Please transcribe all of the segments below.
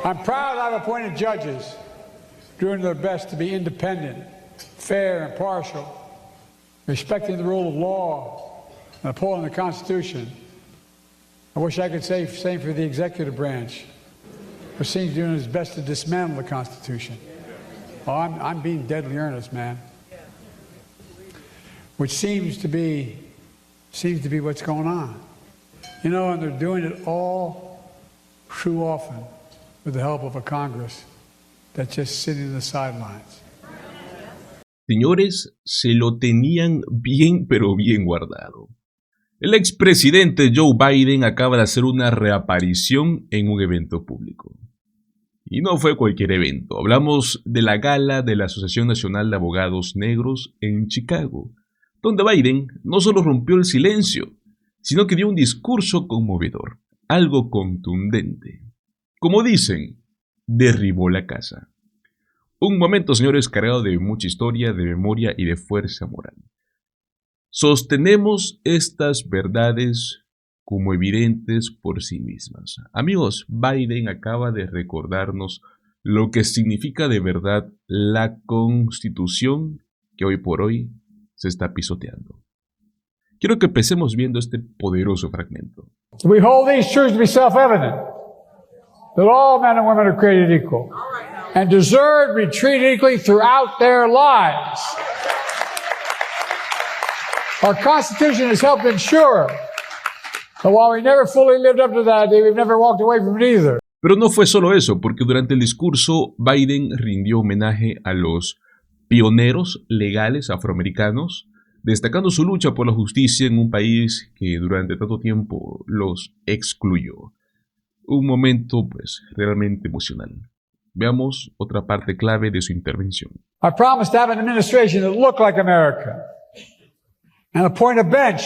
I'm proud I've appointed judges doing their best to be independent, fair, and impartial, respecting the rule of law and upholding the Constitution. I wish I could say the same for the executive branch, which seems doing its best to dismantle the Constitution. Oh, I'm being deadly earnest, man. Which seems to be what's going on. You know, and they're doing it all too often with the help of a Congress that's just sitting in the sidelines. Señores, se lo tenían bien pero bien guardado. El expresidente Joe Biden acaba de hacer una reaparición en un evento público. Y no fue cualquier evento, hablamos de la gala de la Asociación Nacional de Abogados Negros en Chicago, donde Biden no solo rompió el silencio, sino que dio un discurso conmovedor, algo contundente. Como dicen, derribó la casa. Un momento, señores, cargado de mucha historia, de memoria y de fuerza moral. Sostenemos estas verdades como evidentes por sí mismas. Amigos, Biden acaba de recordarnos lo que significa de verdad la Constitución que hoy por hoy se está pisoteando. Quiero que empecemos viendo este poderoso fragmento. We hold these truths to be self-evident, that all men and women are created equal and deserve to be treated equally throughout their lives. Our Constitution has helped ensure that while we never fully lived up to that, we've never walked away from it either. Pero no fue solo eso, porque durante el discurso Biden rindió homenaje a los pioneros legales afroamericanos, destacando su lucha por la justicia en un país que durante tanto tiempo los excluyó. Un momento, pues, realmente emocional. Veamos otra parte clave de su intervención. I promised to have an administration that looked like America and appoint a bench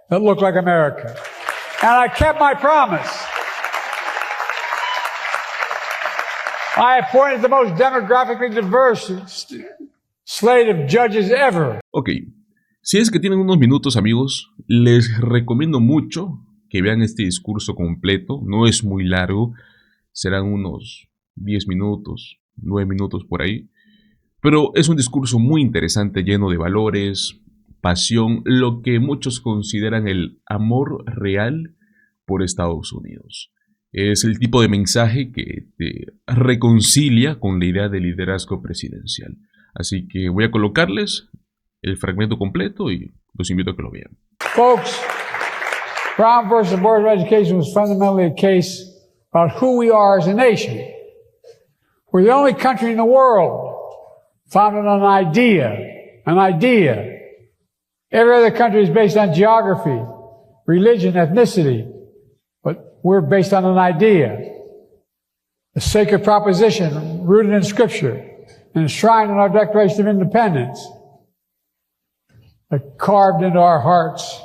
that looked like America. And I kept my promise. I appointed the most demographically diverse slate of judges ever. Ok, si es que tienen unos minutos, amigos, les recomiendo mucho que vean este discurso completo. No es muy largo, serán unos 10 minutos, 9 minutos por ahí. Pero es un discurso muy interesante, lleno de valores, pasión, lo que muchos consideran el amor real por Estados Unidos. Es el tipo de mensaje que te reconcilia con la idea de liderazgo presidencial. Así que voy a colocarles el fragmento completo y los invito a que lo vean. Folks, Brown versus Board of Education was fundamentally a case about who we are as a nation. We're the only country in the world founded on an idea. Every other country is based on geography, religion, ethnicity, but we're based on an idea, a sacred proposition rooted in Scripture and enshrined in our Declaration of Independence, carved into our hearts.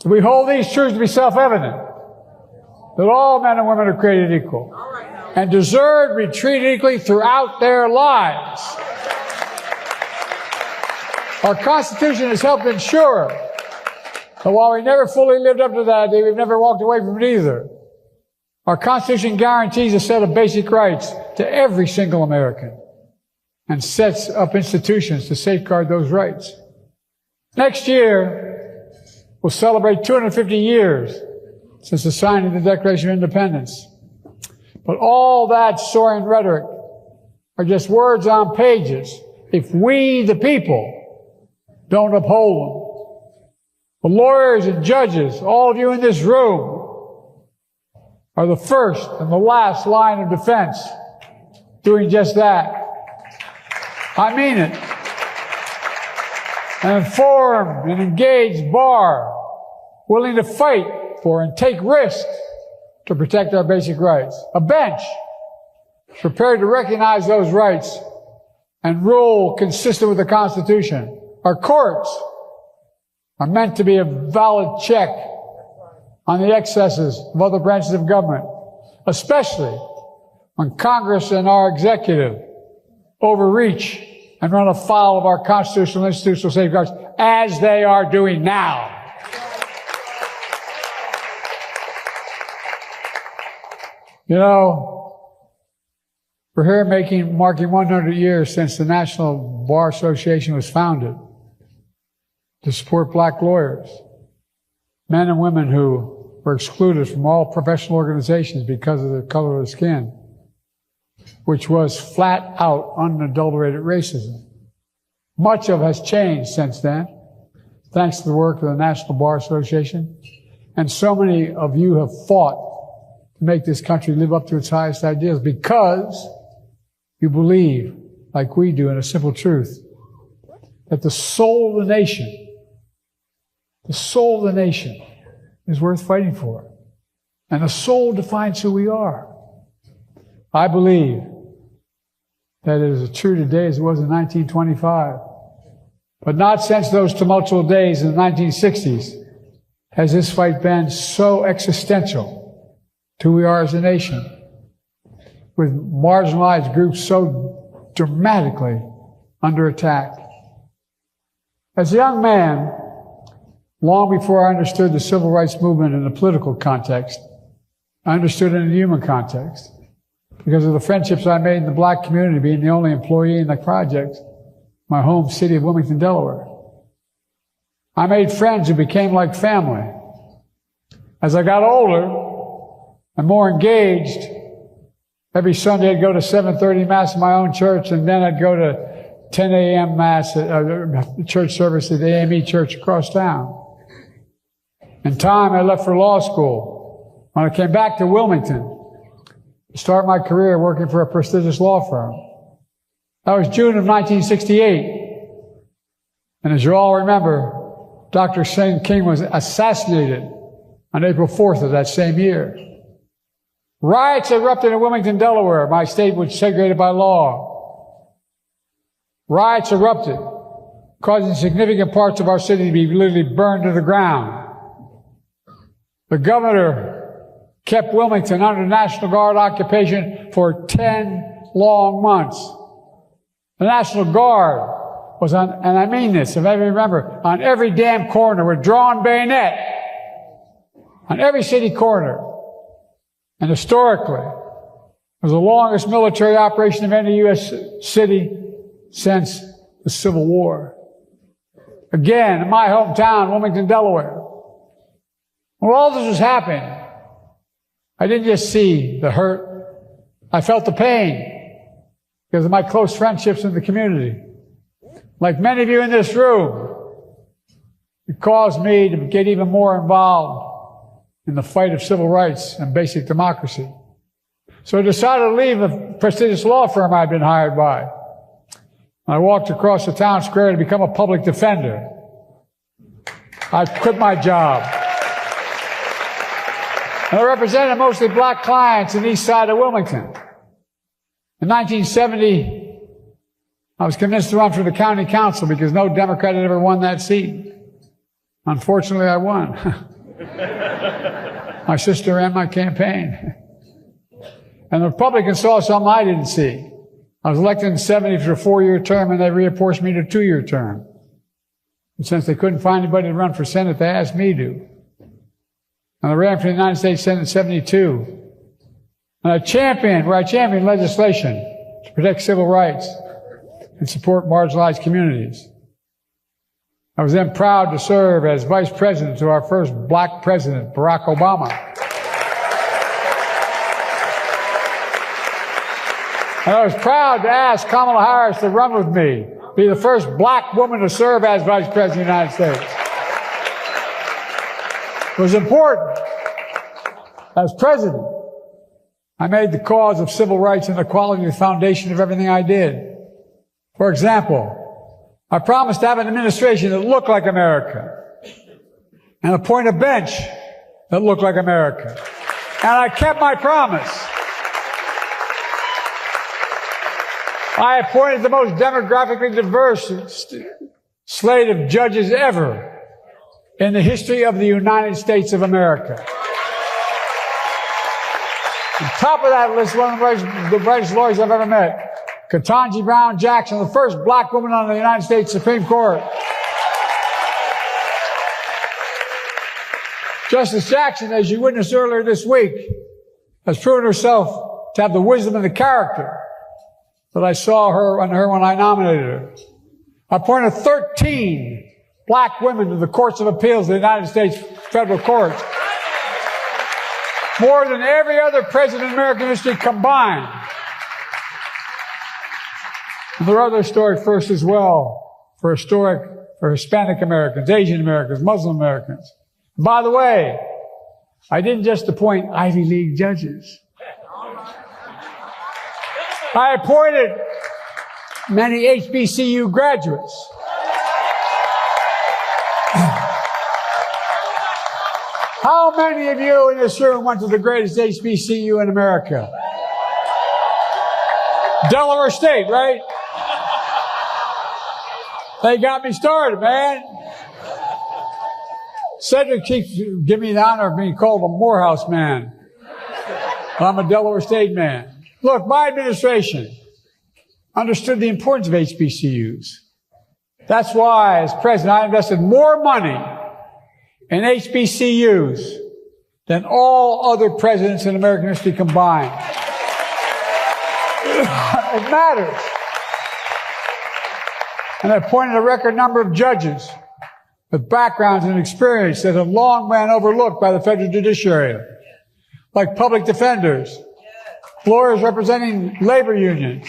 We hold these truths to be self-evident, that all men and women are created equal and deserve to be treated equally throughout their lives. Our Constitution has helped ensure that while we never fully lived up to that, we've never walked away from it either. Our Constitution guarantees a set of basic rights to every single American and sets up institutions to safeguard those rights. Next year, we'll celebrate 250 years since the signing of the Declaration of Independence. But all that soaring rhetoric are just words on pages if we, the people, don't uphold them. The lawyers and judges, all of you in this room, are the first and the last line of defense doing just that. I mean it. An informed and engaged bar willing to fight for and take risks to protect our basic rights. A bench prepared to recognize those rights and rule consistent with the Constitution. Our courts are meant to be a valid check on the excesses of other branches of government, especially when Congress and our executive overreach and run afoul of our constitutional and institutional safeguards, as they are doing now. You know, We're here marking 100 years since the National Bar Association was founded to support black lawyers, men and women who were excluded from all professional organizations because of the color of their skin, which was flat out unadulterated racism. Much of it has changed since then, thanks to the work of the National Bar Association. And so many of you have fought to make this country live up to its highest ideals because you believe, like we do, in a simple truth, that the soul of the nation is worth fighting for. And the soul defines who we are. I believe that it is as true today as it was in 1925. But not since those tumultuous days in the 1960s has this fight been so existential to who we are as a nation, with marginalized groups so dramatically under attack. As a young man, long before I understood the civil rights movement in the political context, I understood it in the human context because of the friendships I made in the black community, being the only employee in the project, my home city of Wilmington, Delaware. I made friends who became like family. As I got older and more engaged, every Sunday I'd go to 7:30 Mass in my own church, and then I'd go to 10 a.m. Mass, church service at the AME church across town. In time, I left for law school. When I came back to Wilmington to start my career working for a prestigious law firm. That was June of 1968. And as you all remember, Dr. King was assassinated on April 4th of that same year. Riots erupted in Wilmington, Delaware, my state which was segregated by law. Riots erupted, causing significant parts of our city to be literally burned to the ground. The governor kept Wilmington under National Guard occupation for 10 long months. The National Guard was on, and I mean this, if I remember, on every damn corner with drawn bayonet. On every city corner. And historically, it was the longest military operation of any U.S. city since the Civil War. Again, in my hometown, Wilmington, Delaware. When all this was happening, I didn't just see the hurt. I felt the pain because of my close friendships in the community. Like many of you in this room, it caused me to get even more involved in the fight of civil rights and basic democracy. So I decided to leave the prestigious law firm I'd been hired by. I walked across the town square to become a public defender. I quit my job. And I represented mostly black clients in the east side of Wilmington. In 1970, I was convinced to run for the county council because no Democrat had ever won that seat. Unfortunately, I won. My sister ran my campaign. And the Republicans saw something I didn't see. I was elected in 70 for a 4-year term, and they reapportioned me to a 2-year term. And since they couldn't find anybody to run for Senate, they asked me to. And I ran for the United States Senate in 72. And I championed legislation to protect civil rights and support marginalized communities. I was then proud to serve as vice president to our first black president, Barack Obama. And I was proud to ask Kamala Harris to run with me, be the first black woman to serve as vice president of the United States. It was important. As president, I made the cause of civil rights and equality the foundation of everything I did. For example, I promised to have an administration that looked like America and appoint a bench that looked like America. And I kept my promise. I appointed the most demographically diverse slate of judges ever in the history of the United States of America. On top of that list, one of the brightest lawyers I've ever met, Ketanji Brown Jackson, the first black woman on the United States Supreme Court. Justice Jackson, as you witnessed earlier this week, has proven herself to have the wisdom and the character that I saw her when I nominated her. I appointed 13 black women to the courts of appeals of the United States federal courts. More than every other president in American history combined. And there are other historic firsts as well for Hispanic Americans, Asian Americans, Muslim Americans. And by the way, I didn't just appoint Ivy League judges. I appointed many HBCU graduates. How many of you in this room went to the greatest HBCU in America? Delaware State, right? They got me started, man. Cedric keeps giving me the honor of being called a Morehouse man. I'm a Delaware State man. Look, my administration understood the importance of HBCUs. That's why, as president, I invested more money in HBCUs than all other presidents in American history combined. It matters. And I appointed a record number of judges with backgrounds and experience that have long been overlooked by the federal judiciary, like public defenders, lawyers representing labor unions,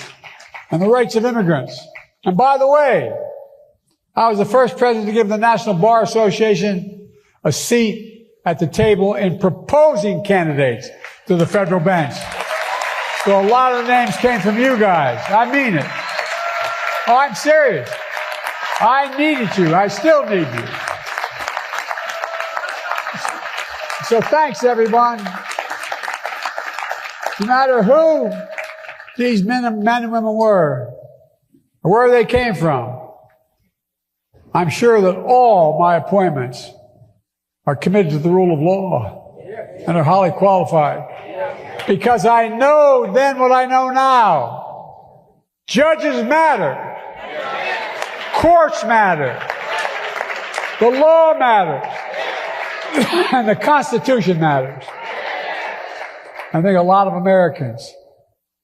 and the rights of immigrants. And by the way, I was the first president to give the National Bar Association a seat at the table in proposing candidates to the federal bench. So a lot of the names came from you guys. I mean it. Oh, I'm serious. I needed you. I still need you. So thanks, everyone. No matter who these men and women were, or where they came from, I'm sure that all my appointments are committed to the rule of law and are highly qualified. Because I know then what I know now. Judges matter. Courts matter. The law matters. And the Constitution matters. I think a lot of Americans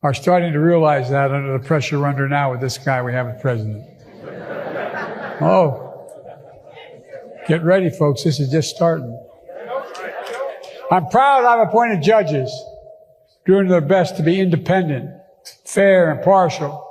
are starting to realize that under the pressure we're under now with this guy we have as president. Oh, get ready, folks. This is just starting. I'm proud I've appointed judges doing their best to be independent, fair, impartial,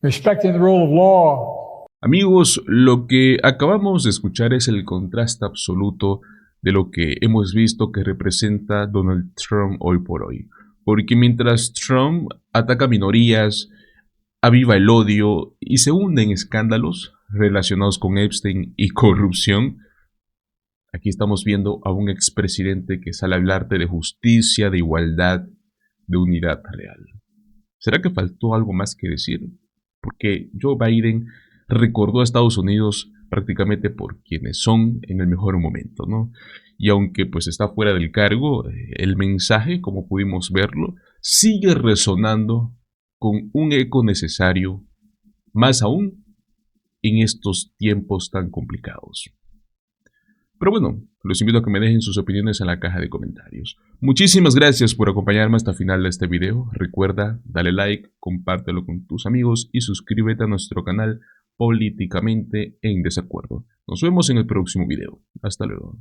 respecting the rule of law. Amigos, lo que acabamos de escuchar es el contraste absoluto de lo que hemos visto que representa Donald Trump hoy por hoy. Porque mientras Trump ataca minorías, aviva el odio y se hunde en escándalos relacionados con Epstein y corrupción, aquí estamos viendo a un expresidente que sale a hablarte de justicia, de igualdad, de unidad real. ¿Será que faltó algo más que decir? Porque Joe Biden recordó a Estados Unidos prácticamente por quienes son en el mejor momento, ¿no? Y aunque pues está fuera del cargo, el mensaje, como pudimos verlo, sigue resonando con un eco necesario, más aún en estos tiempos tan complicados. Pero bueno, los invito a que me dejen sus opiniones en la caja de comentarios. Muchísimas gracias por acompañarme hasta el final de este video. Recuerda, dale like, compártelo con tus amigos y suscríbete a nuestro canal Políticamente en Desacuerdo. Nos vemos en el próximo video. Hasta luego.